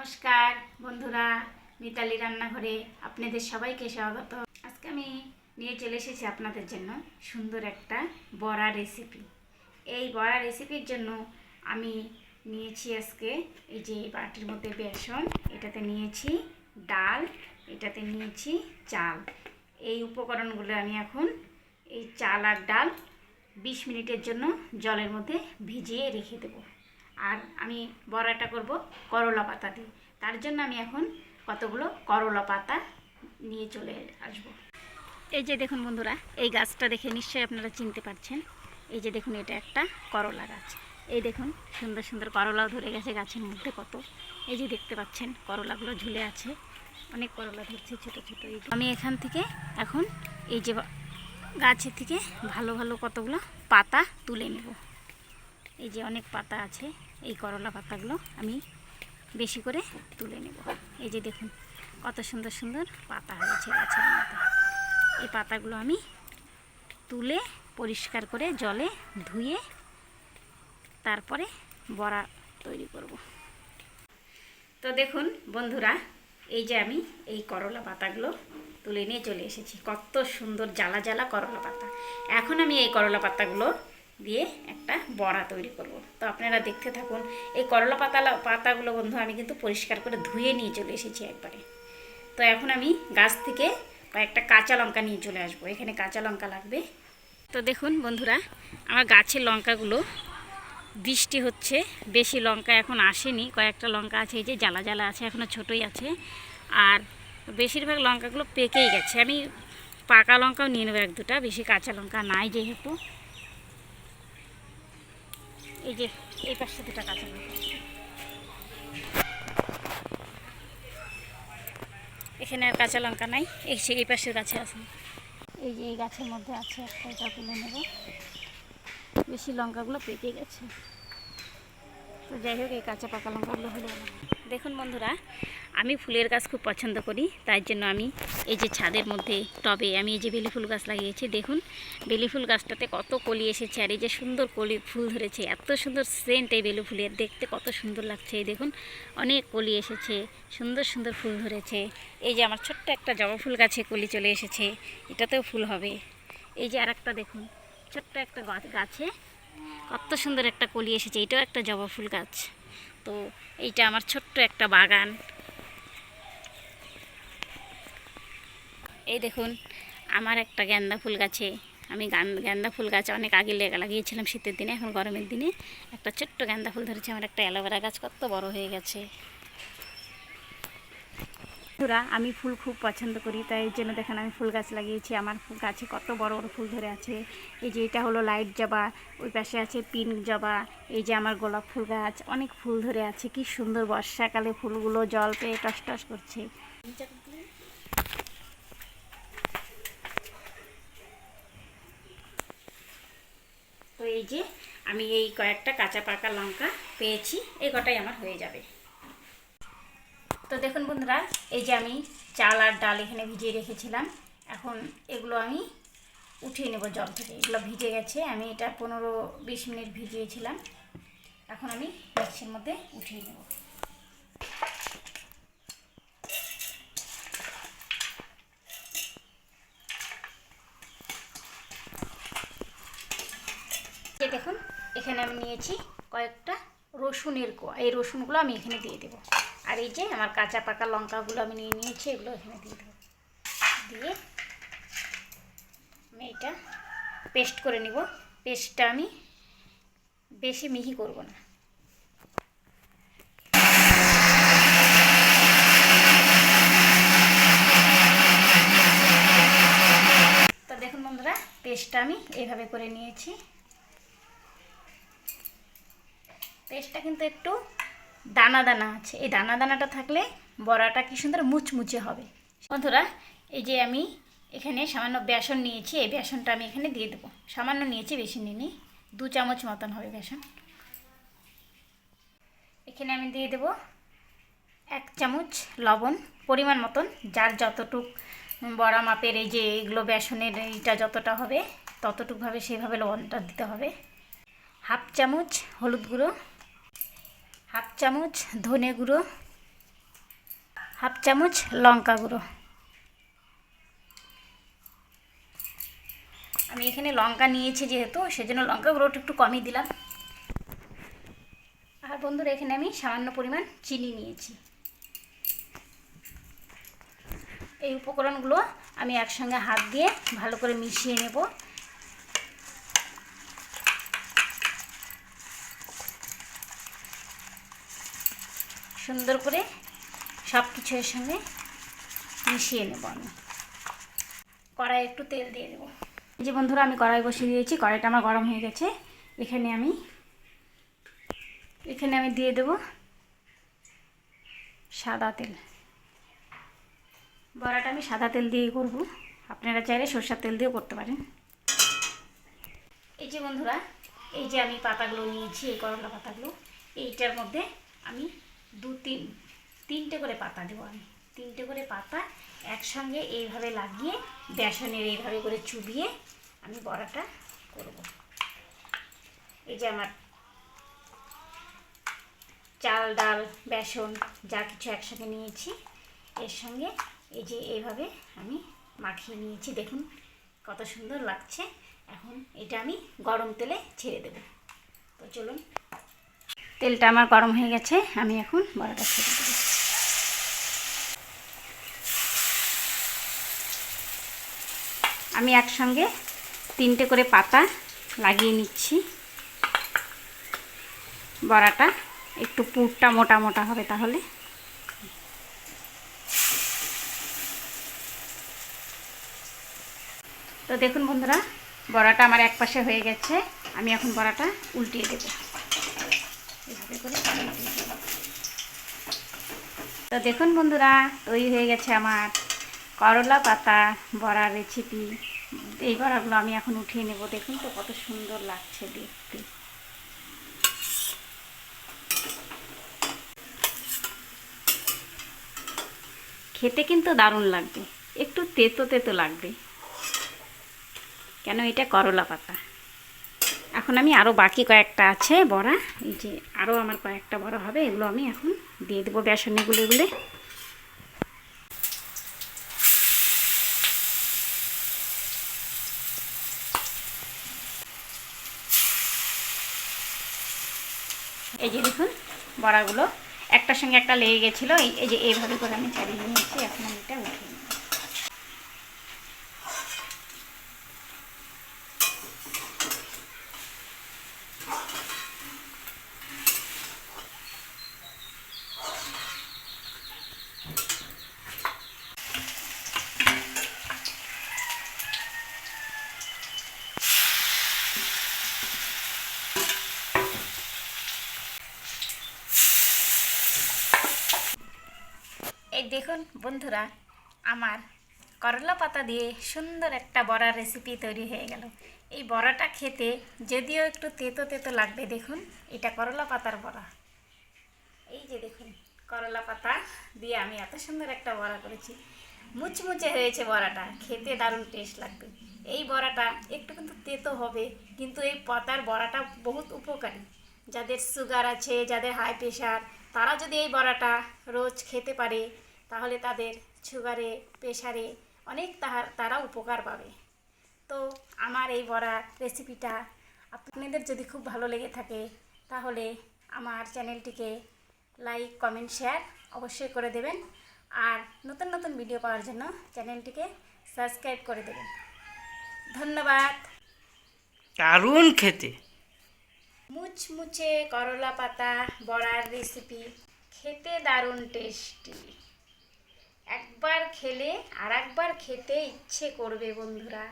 নমস্কার বন্ধুরা, মিতালি রান্নাঘরে আপনাদের সবাইকে স্বাগত। আজকে আমি নিয়ে চলে এসেছি আপনাদের জন্য সুন্দর একটা বড়া রেসিপি। এই বড়া রেসিপির জন্য আমি নিয়েছি আজকে এই যে বাটির মধ্যে বেসন, এটাতে নিয়েছি ডাল, এটাতে নিয়েছি চাল। এই উপকরণগুলো আমি এখন এই চাল আর ডাল 20 মিনিটের জন্য জলের মধ্যে ভিজিয়ে রেখে দেবো। আর আমি বড়াটা করব করলা পাতা দিয়ে। তার জন্য আমি এখন কতগুলো করলা পাতা নিয়ে চলে আসব। এই যে দেখুন বন্ধুরা, এই গাছটা দেখে নিশ্চয়ই আপনারা চিনতে পারছেন। এই যে দেখুন, এটা একটা করলা গাছ। এই দেখুন সুন্দর সুন্দর করলাও ধরে গেছে গাছের মধ্যে কত। এই যে দেখতে পাচ্ছেন করলাগুলো ঝুলে আছে, অনেক করলা ধরছে ছোটো ছোটো। আমি এখান থেকে এখন এই যে গাছের থেকে ভালো ভালো কতগুলো পাতা তুলে নেব। এই যে অনেক পাতা আছে, এই করলা পাতাগুলো আমি বেশি করে তুলে নেব। এই যে দেখুন কত সুন্দর সুন্দর পাতা হয়েছে গাছের মধ্যে। এই পাতাগুলো আমি তুলে পরিষ্কার করে জলে ধুয়ে তারপরে বড়া তৈরি করব। তো দেখুন বন্ধুরা, এই যে আমি এই করলা পাতাগুলো তুলে নিয়ে চলে এসেছি। কত সুন্দর জ্বালা জ্বালা করলা পাতা। এখন আমি এই করলা পাতাগুলো দিয়ে একটা বড়া তৈরি করব। তো আপনারা দেখতে থাকুন। এই করলা পাতাগুলো বন্ধু আমি কিন্তু পরিষ্কার করে ধুয়ে নিয়ে চলে এসেছি একবারে। তো এখন আমি গাছ থেকে কয়েকটা কাঁচা লঙ্কা নিয়ে চলে আসবো। এখানে কাঁচা লঙ্কা লাগবে। তো দেখুন বন্ধুরা, আমার গাছের লঙ্কাগুলো বৃষ্টি হচ্ছে, বেশি লঙ্কা এখন আসেনি, কয়েকটা লঙ্কা আছে এই যে জ্বালা জ্বালা আছে, এখনও ছোটোই আছে। আর বেশিরভাগ লঙ্কাগুলো পেকেই গেছে। আমি পাকা লঙ্কাও নিয়ে নেবো এক দুটা, বেশি কাঁচা লঙ্কা নাই যেহেতু। এই যে এই পাশে দুটা কাঁচা লঙ্কা, এখানে আর কাঁচা লঙ্কা নাই, এই পাশের গাছে আছে। এই যে এই গাছের মধ্যে আছে একটা, এটা তুলে নেব। বেশি লঙ্কাগুলো পেকে গেছে। তো যাই হোক, এই কাঁচা পাকা লঙ্কাগুলো হলো না। দেখুন বন্ধুরা, আমি ফুলের গাছ খুব পছন্দ করি, তাই জন্য আমি এই যে ছাদের মধ্যে টবে আমি এই যে বেলি ফুল গাছ লাগিয়েছি। দেখুন বেলি ফুল গাছটাতে কত কলি এসেছে, আর এই যে সুন্দর কলি ফুল ধরেছে, এত সুন্দর সেন্ট এই বেলি ফুলের, দেখতে কত সুন্দর লাগছে। এই দেখুন অনেক কলি এসেছে, সুন্দর সুন্দর ফুল ধরেছে। এই যে আমার ছোট্ট একটা জবা ফুল গাছে কলি চলে এসেছে, এটাতেও ফুল হবে। এই যে আর একটা দেখুন ছোট্ট একটা গাছে কত সুন্দর একটা কলি এসেছে, এটাও একটা জবা ফুল গাছ। তো এইটা আমার ছোট্ট একটা বাগান। এই দেখুন আমার একটা গেন্দা ফুল গাছে, আমি গেন্দা ফুল গাছ অনেক আগে লাগিয়েছিলাম শীতের দিনে, এখন গরমের দিনে একটা ছোট্ট গেন্দা ফুল ধরেছে। আমার একটা অ্যালোভেরা গাছ কত বড় হয়ে গেছে। আমি ফুল খুব পছন্দ করি, তাই এই জন্য দেখেন আমি ফুল গাছ লাগিয়েছি। আমার ফুল গাছে কত বড় বড় ফুল ধরে আছে। এই যে এটা হলো লাইট জবা, ওই পাশে আছে পিঙ্ক জবা। এই যে আমার গোলাপ ফুল গাছ, অনেক ফুল ধরে আছে। কি সুন্দর বর্ষাকালে ফুলগুলো জল পেয়ে টস টস করছে। তো এই যে আমি এই কয়েকটা কাঁচা পাকা লঙ্কা পেয়েছি, এই কটাই আমার হয়ে যাবে। তো দেখুন বন্ধুরা, এই যে আমি চাল আর ডাল এখানে ভিজিয়ে রেখেছিলাম, এখন এগুলো আমি উঠিয়ে নেব জল থেকে। এগুলো ভিজে গেছে, আমি এটা 15-20 মিনিট ভিজিয়েছিলাম। এখন আমি মিক্সির মধ্যে উঠিয়ে নেব। দেখুন এখানে আমি নিয়েছি কয়েকটা রসুনের কোয়া, এই রসুনগুলো আমি এখানে দিয়ে দেবো। আর এই যে আমার কাঁচা পাকা লঙ্কাগুলো আমি নিয়ে নিয়েছি, এগুলো এখানে দিয়ে দেবো। দিয়ে আমি এটা পেস্ট করে নিব। পেস্টটা আমি বেশি মিহি করব না। তো দেখুন বন্ধুরা, পেস্টটা আমি এইভাবে করে নিয়েছি। পেস্টটা কিন্তু একটু দানা দানা আছে, এই দানা দানাটা থাকলে বড়াটা কি সুন্দর মুচমুচে হবে। বন্ধুরা, এই যে আমি এখানে সামান্য বেসন নিয়েছি, এই বেসনটা আমি এখানে দিয়ে দেবো। সামান্য নিয়েছি, বেশি নিইনি, 2 চামচ মতন হবে বেসন। এখানে আমি দিয়ে দেবো 1 চামচ লবণ, পরিমাণ মতন, যার যতটুক বড়া মাপের এই যে এগুলো বেসনের এইটা যতটা হবে ততটুকভাবে সেইভাবে লবণটা দিতে হবে। 1/2 চামচ হলুদ গুঁড়ো, 1/2 চামচ ধনে গুঁড়ো, হাফ চামচ লঙ্কা গুঁড়ো। আমি এখানে লঙ্কা নিয়েছি যেহেতু, সেজন্য লঙ্কা গুঁড়োটা একটু কমই দিলাম। আর বন্ধুরা, এখানে আমি সামান্য পরিমাণ চিনি নিয়েছি। এই উপকরণগুলো আমি একসঙ্গে হাত দিয়ে ভালো করে মিশিয়ে নেব। সুন্দর করে সব কিছু এর সঙ্গে মিশিয়ে নেব। আমি কড়াই একটু তেল দিয়ে দেবো। এই যে বন্ধুরা, আমি কড়াই বসিয়ে দিয়েছি, কড়াইটা আমার গরম হয়ে গেছে। এখানে আমি দিয়ে দেব সাদা তেল। বড়াটা আমি সাদা তেল দিয়েই করব, আপনারা চাইলে সরষের তেল দিয়েও করতে পারেন। এই যে বন্ধুরা, এই যে আমি পাতাগুলো নিয়েছি, এই করলা পাতাগুলো, এইটার মধ্যে আমি তিনটে করে পাতা দেবো। আমি তিনটে করে পাতা একসঙ্গে এইভাবে লাগিয়ে বেসনের এইভাবে করে চুবিয়ে আমি বড়াটা করব। এই যে আমার চাল, ডাল, বেসন যা কিছু একসাথে নিয়েছি, এর সঙ্গে এই যে এইভাবে আমি মাখিয়ে নিয়েছি। দেখুন কত সুন্দর লাগছে। এখন এটা আমি গরম তেলে ছেড়ে দেব। তো চলুন, তেলটা আমার গরম হয়ে গেছে, আমি এখন বড়াটা ছেড়ে দেব। আমি একসঙ্গে তিনটে করে পাতা লাগিয়ে নিচ্ছি। বড়াটা একটু পুরটা মোটা মোটা হবে তাহলে। তো দেখুন বন্ধুরা, বড়াটা আমার এক পাশে হয়ে গেছে। আমি এখন বড়াটা উল্টিয়ে দেব, এভাবে করে উল্টিয়ে দেব। তো দেখুন বন্ধুরা, তৈরি হয়ে গেছে আমার করলা পাতা বড়ার রেসিপি। এই বড়াগুলো আমি এখন উঠিয়ে নেব। দেখুন তো কত সুন্দর লাগছে দেখতে। খেতে কিন্তু দারুণ লাগবে, একটু তেতো তেতো লাগবে, কেন এটা করলা পাতা। এখন আমি আরও বাকি কয়েকটা আছে বড়া, এই যে আরও আমার কয়েকটা বড়া হবে, এগুলো আমি এখন দিয়ে দেবো বেসনে গুলে গুলে। এই যে দেখুন, বড়াগুলো একটার সঙ্গে একটা লেগে গেছিলো, এই যে এইভাবে করে আমি চালিয়ে নিয়েছি। এখন আমি এটা উঠিয়ে নেব। এই দেখুন বন্ধুরা, আমার করলা পাতা দিয়ে সুন্দর একটা বড়ার রেসিপি তৈরি হয়ে গেল। এই বড়াটা খেতে যদিও একটু তেতো তেতো লাগবে। দেখুন, এটা করলা পাতার বড়া। এই যে দেখুন, করলা পাতা দিয়ে আমি এত সুন্দর একটা বড়া করেছি। মুচমুচে হয়েছে বড়াটা, খেতে দারুণ টেস্ট লাগবে। এই বড়াটা একটু কিন্তু তেতো হবে, কিন্তু এই পাতার বড়াটা বহুত উপকারী। যাদের সুগার আছে, যাদের হাই প্রেশার, তারা যদি এই বড়াটা রোজ খেতে পারে, তাহলে তাদের সুগারে, প্রেশারে অনেক তারা উপকার পাবে। তো আমার এই বড়া রেসিপিটা আপনাদের যদি খুব ভালো লেগে থাকে, তাহলে আমার চ্যানেলটিকে লাইক, কমেন্ট, শেয়ার অবশ্যই করে দেবেন। আর নতুন নতুন ভিডিও পাওয়ার জন্য চ্যানেলটিকে সাবস্ক্রাইব করে দেবেন। ধন্যবাদ। দারুণ খেতে। মুচমুচে করলা পাতা বড়ার রেসিপি, খেতে দারুণ টেস্টি। একবার খেলে আর একবার খেতে ইচ্ছে করবে বন্ধুরা।